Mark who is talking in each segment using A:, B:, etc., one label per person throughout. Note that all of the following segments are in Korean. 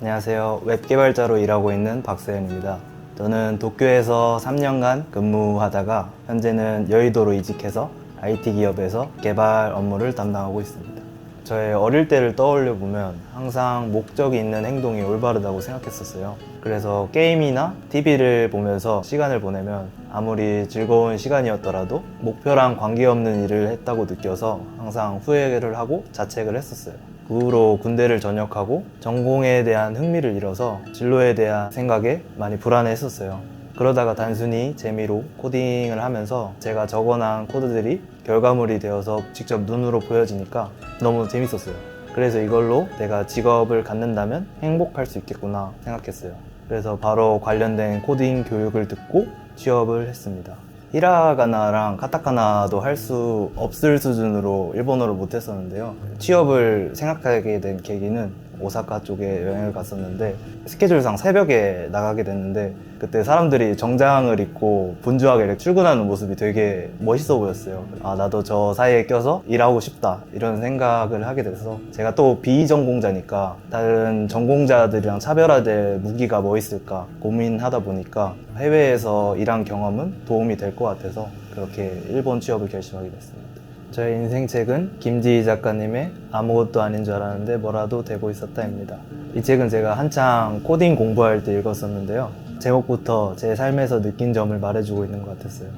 A: 안녕하세요. 웹개발자로 일하고 있는 박세현입니다. 저는 도쿄에서 3년간 근무하다가 현재는 여의도로 이직해서 IT 기업에서 개발 업무를 담당하고 있습니다. 저의 어릴 때를 떠올려 보면 항상 목적이 있는 행동이 올바르다고 생각했었어요. 그래서 게임이나 TV를 보면서 시간을 보내면 아무리 즐거운 시간이었더라도 목표랑 관계없는 일을 했다고 느껴서 항상 후회를 하고 자책을 했었어요. 그 후로 군대를 전역하고 전공에 대한 흥미를 잃어서 진로에 대한 생각에 많이 불안해했었어요. 그러다가 단순히 재미로 코딩을 하면서 제가 적어놓은 코드들이 결과물이 되어서 직접 눈으로 보여지니까 너무 재밌었어요. 그래서 이걸로 내가 직업을 갖는다면 행복할 수 있겠구나 생각했어요. 그래서 바로 관련된 코딩 교육을 듣고 취업을 했습니다. 히라가나랑 카타카나도 할 수 없을 수준으로 일본어를 못했었는데요. 취업을 생각하게 된 계기는 오사카 쪽에 여행을 갔었는데 스케줄상 새벽에 나가게 됐는데 그때 사람들이 정장을 입고 분주하게 이렇게 출근하는 모습이 되게 멋있어 보였어요. 아, 나도 저 사이에 껴서 일하고 싶다 이런 생각을 하게 돼서 제가 또 비전공자니까 다른 전공자들이랑 차별화될 무기가 뭐 있을까 고민하다 보니까 해외에서 일한 경험은 도움이 될 것 같아서 그렇게 일본 취업을 결심하게 됐습니다. 저의 인생책은 김지희 작가님의 아무것도 아닌 줄 알았는데 뭐라도 되고 있었다입니다. 이 책은 제가 한창 코딩 공부할 때 읽었었는데요. 제목부터 제 삶에서 느낀 점을 말해주고 있는 것 같았어요.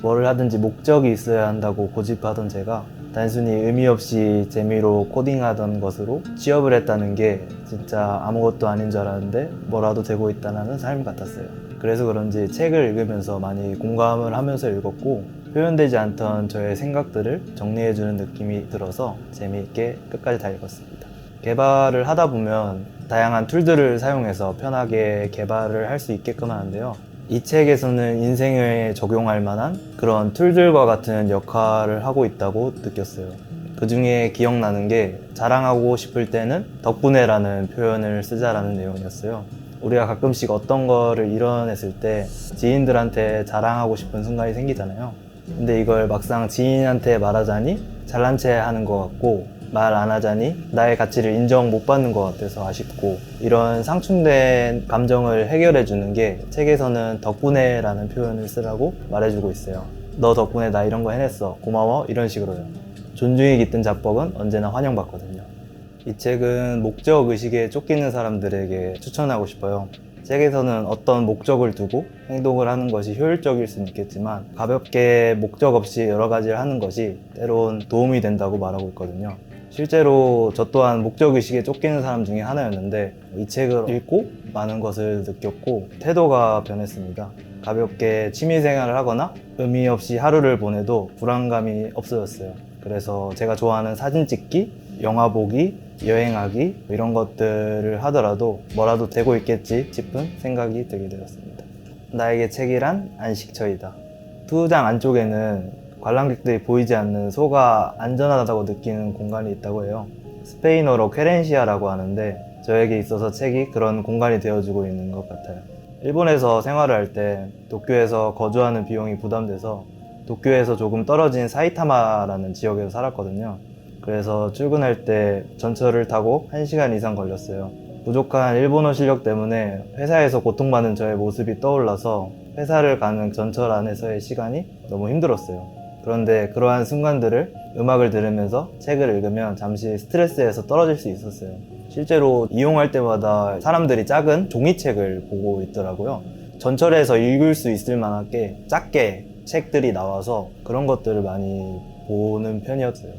A: 뭐를 하든지 목적이 있어야 한다고 고집하던 제가 단순히 의미 없이 재미로 코딩하던 것으로 취업을 했다는 게 진짜 아무것도 아닌 줄 알았는데 뭐라도 되고 있다는 삶 같았어요. 그래서 그런지 책을 읽으면서 많이 공감을 하면서 읽었고 표현되지 않던 저의 생각들을 정리해주는 느낌이 들어서 재미있게 끝까지 다 읽었습니다. 개발을 하다 보면 다양한 툴들을 사용해서 편하게 개발을 할 수 있게끔 하는데요. 이 책에서는 인생에 적용할 만한 그런 툴들과 같은 역할을 하고 있다고 느꼈어요. 그 중에 기억나는 게 자랑하고 싶을 때는 덕분에라는 표현을 쓰자라는 내용이었어요. 우리가 가끔씩 어떤 거를 이뤄냈을 때 지인들한테 자랑하고 싶은 순간이 생기잖아요. 근데 이걸 막상 지인한테 말하자니 잘난 체 하는 것 같고 말 안 하자니 나의 가치를 인정 못 받는 것 같아서 아쉽고 이런 상충된 감정을 해결해 주는 게 책에서는 덕분에 라는 표현을 쓰라고 말해주고 있어요. 너 덕분에 나 이런 거 해냈어 고마워 이런 식으로요. 존중이 깃든 자뻑은 언제나 환영받거든요. 이 책은 목적 의식에 쫓기는 사람들에게 추천하고 싶어요. 책에서는 어떤 목적을 두고 행동을 하는 것이 효율적일 수는 있겠지만 가볍게 목적 없이 여러 가지를 하는 것이 때론 도움이 된다고 말하고 있거든요. 실제로 저 또한 목적의식에 쫓기는 사람 중에 하나였는데 이 책을 읽고 많은 것을 느꼈고 태도가 변했습니다. 가볍게 취미생활을 하거나 의미 없이 하루를 보내도 불안감이 없어졌어요. 그래서 제가 좋아하는 사진 찍기, 영화 보기, 여행하기 이런 것들을 하더라도 뭐라도 되고 있겠지 싶은 생각이 들게 되었습니다. 나에게 책이란 안식처이다. 투장 안쪽에는 관람객들이 보이지 않는 소가 안전하다고 느끼는 공간이 있다고 해요. 스페인어로 퀘렌시아라고 하는데 저에게 있어서 책이 그런 공간이 되어주고 있는 것 같아요. 일본에서 생활을 할 때 도쿄에서 거주하는 비용이 부담돼서 도쿄에서 조금 떨어진 사이타마라는 지역에서 살았거든요. 그래서 출근할 때 전철을 타고 1시간 이상 걸렸어요. 부족한 일본어 실력 때문에 회사에서 고통받는 저의 모습이 떠올라서 회사를 가는 전철 안에서의 시간이 너무 힘들었어요. 그런데 그러한 순간들을 음악을 들으면서 책을 읽으면 잠시 스트레스에서 떨어질 수 있었어요. 실제로 이용할 때마다 사람들이 작은 종이책을 보고 있더라고요. 전철에서 읽을 수 있을 만하게 작게 책들이 나와서 그런 것들을 많이 보는 편이었어요.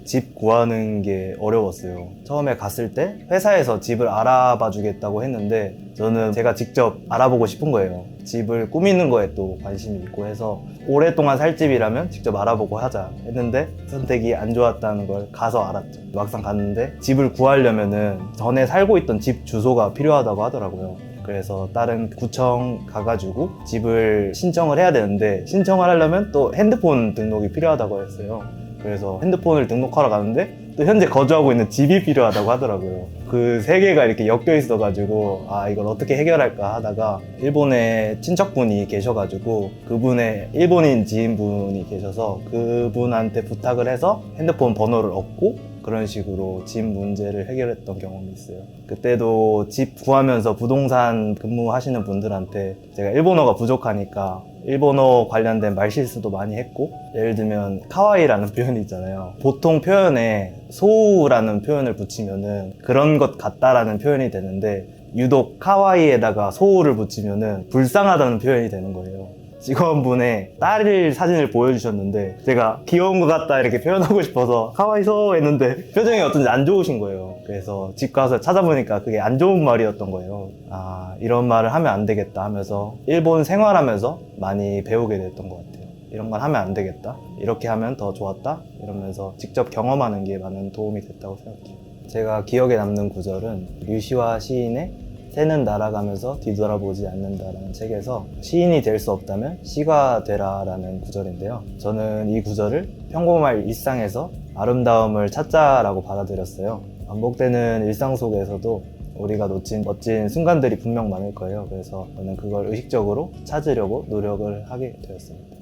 A: 집 구하는 게 어려웠어요. 처음에 갔을 때 회사에서 집을 알아봐 주겠다고 했는데 저는 제가 직접 알아보고 싶은 거예요. 집을 꾸미는 거에 또 관심이 있고 해서 오랫동안 살 집이라면 직접 알아보고 하자 했는데 선택이 안 좋았다는 걸 가서 알았죠. 막상 갔는데 집을 구하려면은 전에 살고 있던 집 주소가 필요하다고 하더라고요. 그래서 다른 구청 가가지고 집을 신청을 해야 되는데 신청을 하려면 또 핸드폰 등록이 필요하다고 했어요. 그래서 핸드폰을 등록하러 가는데 또 현재 거주하고 있는 집이 필요하다고 하더라고요. 그 세 개가 이렇게 엮여 있어가지고 아 이걸 어떻게 해결할까 하다가 일본에 친척분이 계셔가지고 그분의 일본인 지인분이 계셔서 그분한테 부탁을 해서 핸드폰 번호를 얻고 그런 식으로 집 문제를 해결했던 경험이 있어요. 그때도 집 구하면서 부동산 근무하시는 분들한테 제가 일본어가 부족하니까 일본어 관련된 말실수도 많이 했고, 예를 들면 카와이라는 표현이 있잖아요. 보통 표현에 소우라는 표현을 붙이면은 그런 것 같다라는 표현이 되는데, 유독 카와이에다가 소우를 붙이면은 불쌍하다는 표현이 되는 거예요. 직원분의 딸 사진을 보여주셨는데 제가 귀여운 것 같다 이렇게 표현하고 싶어서 카와이소 했는데 표정이 어떤지 안 좋으신 거예요. 그래서 집 가서 찾아보니까 그게 안 좋은 말이었던 거예요. 아, 이런 말을 하면 안 되겠다 하면서 일본 생활하면서 많이 배우게 됐던 것 같아요. 이런 건 하면 안 되겠다, 이렇게 하면 더 좋았다, 이러면서 직접 경험하는 게 많은 도움이 됐다고 생각해요. 제가 기억에 남는 구절은 류시와 시인의 새는 날아가면서 뒤돌아보지 않는다라는 책에서 시인이 될 수 없다면 시가 되라 라는 구절인데요. 저는 이 구절을 평범할 일상에서 아름다움을 찾자라고 받아들였어요. 반복되는 일상 속에서도 우리가 놓친 멋진 순간들이 분명 많을 거예요. 그래서 저는 그걸 의식적으로 찾으려고 노력을 하게 되었습니다.